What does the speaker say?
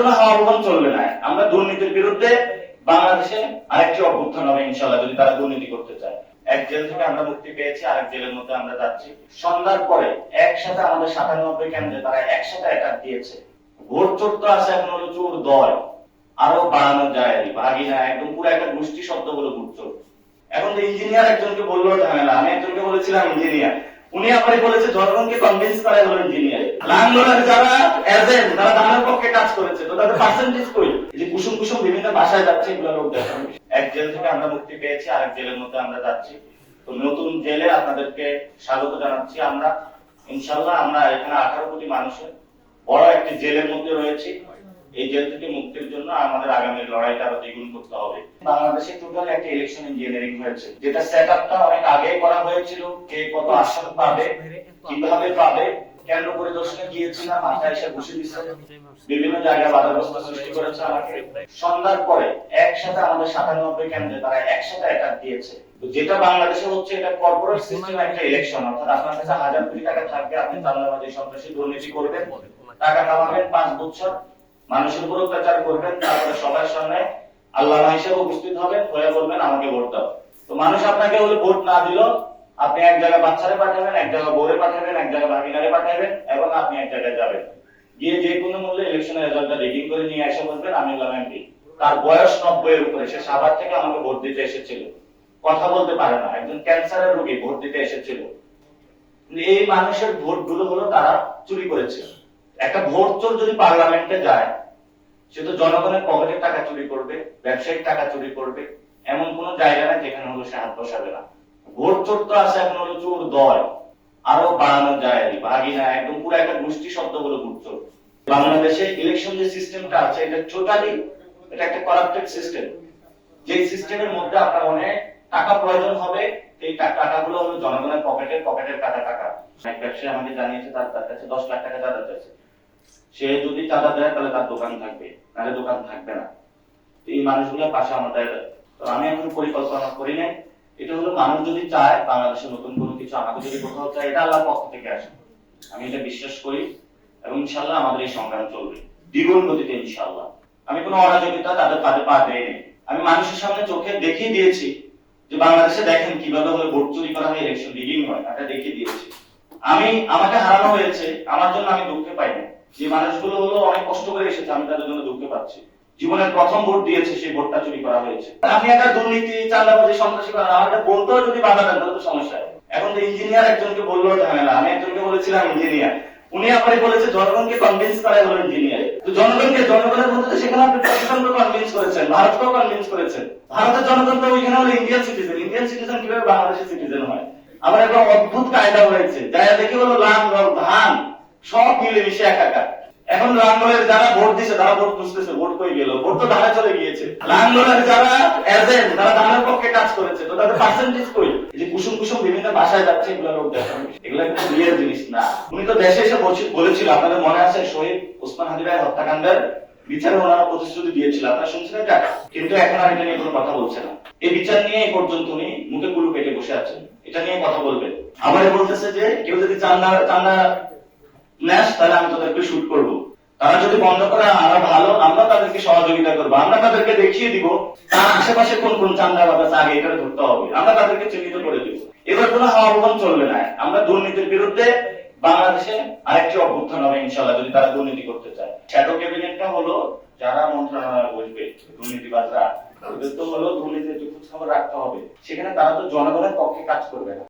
কোনো আহ্বান চলবে না। আমরা দুর্নীতির বিরুদ্ধে বাংলাদেশে আরেকটি অভ্যুত্থান হবে ইনশাআল্লাহ, যদি তারা দুর্নীতি করতে চায়। এক জেল থেকে আমরা মুক্তি পেয়েছি, আরেক জেলের মধ্যে আমরা যাচ্ছি। সন্ধ্যার পরে একসাথে আমাদের 97 কেন্দ্রে তারা একসাথে অ্যাটাক দিয়েছে। ভোট চোর তো আছে, এখন হলো চোর দয়, আরো বাড়ানো যায় ভাগিনা, একদম পুরো একটা গোষ্ঠী শব্দ হলো ভোট চোর। এখন তো ইঞ্জিনিয়ার একজনকে বললো ঝামেলা, আমি একজনকে বলেছিলাম ইঞ্জিনিয়ার, উনি আবার বলেছে জনগণকে কনভিন্স করাই হলো ইঞ্জিনিয়ার। লাঙ্গলের যারা এজেন্ট, যারা দানের পক্ষে কাজ করেছে, তো তাদের পার্সেন্টেজ কই? যে কুসুম কুসুম বিভিন্ন ভাষায় যাচ্ছে, এগুলো লোক দেখেন। এক জেল থেকে আমরা মুক্তি পেয়েছি, আরেক জেলের মধ্যে আমরা যাচ্ছি। তো নতুন জেলে আপনাদেরকে স্বাগত জানাচ্ছি। আমরা ইনশাআল্লাহ আমরা এখানে 18 কোটি মানুষের বড় একটি জেলের মধ্যে রয়েছি। এই জেল থেকে মুক্তির জন্য আমাদের আগামী লড়াইটা আরো দ্বিগুণ করতে হবে। বাংলাদেশে টোটাল একটা ইলেকশন ইঞ্জিনিয়ারিং হয়েছে, যেটা সেট আপটা অনেক আগে করা হয়েছিল। কে কত আসন পাবে, কিভাবে পাবে, কেন্দ্র পরিদর্শনে গিয়েছিলাম, মাথায় এসে বসে দিচ্ছে, বিভিন্ন জায়গায় বাধাগ্রস্ত সৃষ্টি করেছে আমাকে। সন্ধ্যার পরে একসাথে আমাদের 97 কেন্দ্রে তারা একসাথে অ্যাটাক দিয়েছে। তো যেটা বাংলাদেশে হচ্ছে, এটা কর্পোরেট সিস্টেম একটা ইলেকশন, অর্থাৎ আপনার কাছে 1000 কোটি টাকা থাকবে, আপনি চাঁদাবাজি সন্ত্রাসী দুর্নীতি করবেন, টাকা কামাবেন 5 বছর, মানুষের উপর অত্যাচার করবেন, তারপরে সবার সামনে আল্লাহ হিসেবে উপস্থিত হবেন, হয়ে বলবেন আমাকে ভোট দাও। তো মানুষ আপনাকে হলে ভোট না দিল, আপনি এক জায়গায় বাচ্চারে পাঠাবেন, এক জায়গায় বউরে পাঠাবেন, এক জায়গায় ভাগিনারে পাঠাবেন, এবং আপনি এক জায়গায় যাবেন, গিয়ে যে কোনো মূল্যে ইলেকশনের রেজাল্টটা রেডিং করে নিয়ে এসে বলবেন আমি হলাম এমপি। তার বয়স 90 এর উপরে, সে সাভার থেকে আমাকে ভোট দিতে এসেছিল, কথা বলতে পারে না, একজন ক্যান্সারের রোগী ভোট দিতে এসেছিল। এই মানুষের ভোট গুলো হলো তারা চুরি করেছে। একটা ভোট চোর যদি পার্লামেন্টে যায়, সে তো জনগণের পকেটের টাকা চুরি করবে, ব্যবসায়িক টাকা চুরি করবে, এমন কোন জায়গা নেই যেখানে হলো সে হাত বসাবে না। ভোট চোর তো আছে, এখন হলো চোর দয়, আরো বাড়ানো যায় ভাগিনা, একদম পুরো একটা গোষ্ঠী শব্দ হলো ভোট চোর। বাংলাদেশে ইলেকশন যে সিস্টেমটা আছে, এটা টোটালি এটা একটা করাপ্টেড সিস্টেম। যে সিস্টেমের মধ্যে আপনার অনেক টাকা প্রয়োজন হবে, এই টাকাগুলো হলো জনগণের পকেটের কাটা টাকা। এক ব্যবসায়ী আমাকে জানিয়েছে তার কাছে 10 লাখ টাকা চাঁদা চাইছে। সে যদি চাঁদা দেয় তাহলে তার দোকান থাকবে, নাহলে দোকান থাকবে না। এই মানুষগুলোর পাশে আমাদের, তো আমি এখন পরিকল্পনা করি নাই, এটা হলো মানুষ যদি চায় বাংলাদেশে নতুন কোনো কিছু, আমাকে যদি কোথাও চায়, এটা আল্লাহর পক্ষ থেকে আসে, আমি এটা বিশ্বাস করি। এবং ইনশাআল্লাহ আমাদের এই সংগ্রাম চলবে দ্বিগুণ গতিতে ইনশাআল্লাহ। আমি কোনো অরাজকতা তাদের কাঁধে পা দেইনি। আমি মানুষের সামনে চোখে দেখিয়ে দিয়েছি যে বাংলাদেশে দেখেন কিভাবে হলে ভোট চুরি করা হয়, ইলেকশন রিগিং হয়, এটা দেখিয়ে দিয়েছি। আমাকে হারানো হয়েছে, আমার জন্য আমি দুঃখ পাই না। যে মানুষগুলো হলো অনেক কষ্ট করে এসেছে, আমি তাদের জন্য দুঃখ পাচ্ছি। জীবনের প্রথম ভোট দিয়েছে, সেই ভোটটা চুরি করা হয়েছে। আপনি একটা দুর্নীতি, চাঁদাবাজি, সন্ত্রাসী করেন, আমাকে বলতেও যদি বাধা দেন তাহলে তো সমস্যা। এখন তো ইঞ্জিনিয়ার একজনকে বললো ঝামেলা, আমি একজনকে বলেছিলাম ইঞ্জিনিয়ার, উনি আবার বলেছে জনগণকে কনভিন্স করাই হলো ইঞ্জিনিয়ার। তো জনগণের মধ্যে তো সেখানে আপনি পাকিস্তানকে কনভিন্স করেছেন, ভারতকেও কনভিন্স করেছেন। ভারতের জনগণ তো ওইখানে হলো ইন্ডিয়ান সিটিজেন কিভাবে বাংলাদেশের সিটিজেন হয়? আমার একটা অদ্ভুত কায়দা হয়েছে, যারা দেখি হলো লাল রং ধান সব মিলে মিশে একাকার। এখন লাঙ্গলের যারা ভোট দিচ্ছে, তারা ভোট খুঁজতেছে, ভোট কই গেল, ভোট তো ধারে চলে গিয়েছে। লাঙ্গলের যারা এজেন্ট, যারা দানের পক্ষে কাজ করেছে, তো তাদের পার্সেন্টেজ কই? যে কুসুম কুসুম বিভিন্ন ভাষায় যাচ্ছে, এগুলো লোক দেখেন, এগুলো কিন্তু রিয়েল জিনিস না। উনি তো দেশে এসে বলেছিল, আপনাদের মনে আছে শহীদ ওসমান হাদি ভাই হত্যাকাণ্ডের বিচারে ওনারা প্রতিশ্রুতি দিয়েছিল, আপনারা শুনছেন এটা? কিন্তু এখন আর এটা নিয়ে কোনো কথা বলছে না। এই বিচার নিয়ে এই পর্যন্ত উনি মুখে কুলু পেটে বসে আছেন, এটা নিয়ে কথা বলবেন। আবার বলতেছে যে কেউ যদি চান্দা নেস তাহলে আমি তাদেরকে শুট করবো, তারা যদি বন্ধ করে আরো ভালো, আমরা তাদেরকে সহযোগিতা করবো, আমরা তাদেরকে দেখিয়ে দিব তার আশেপাশে কোন কোন চান্দাবাজ আছে, আগে এখানে ধরতে হবে, আমরা তাদেরকে চিহ্নিত করে দিব। এবার কোনো আহ্বান চলবে না। আমরা দুর্নীতির বিরুদ্ধে বাংলাদেশে আরেকটি অভ্যুত্থান হবে ইনশাআল্লাহ, যদি তারা দুর্নীতি করতে চায়। শ্যাডো ক্যাবিনেটটা হলো যারা মন্ত্রণালয়ে বসবে, দুর্নীতিবাজরা, ওদের তো হলো দুর্নীতির খোঁজ খবর রাখতে হবে, সেখানে তারা তো জনগণের পক্ষে কাজ করবে না।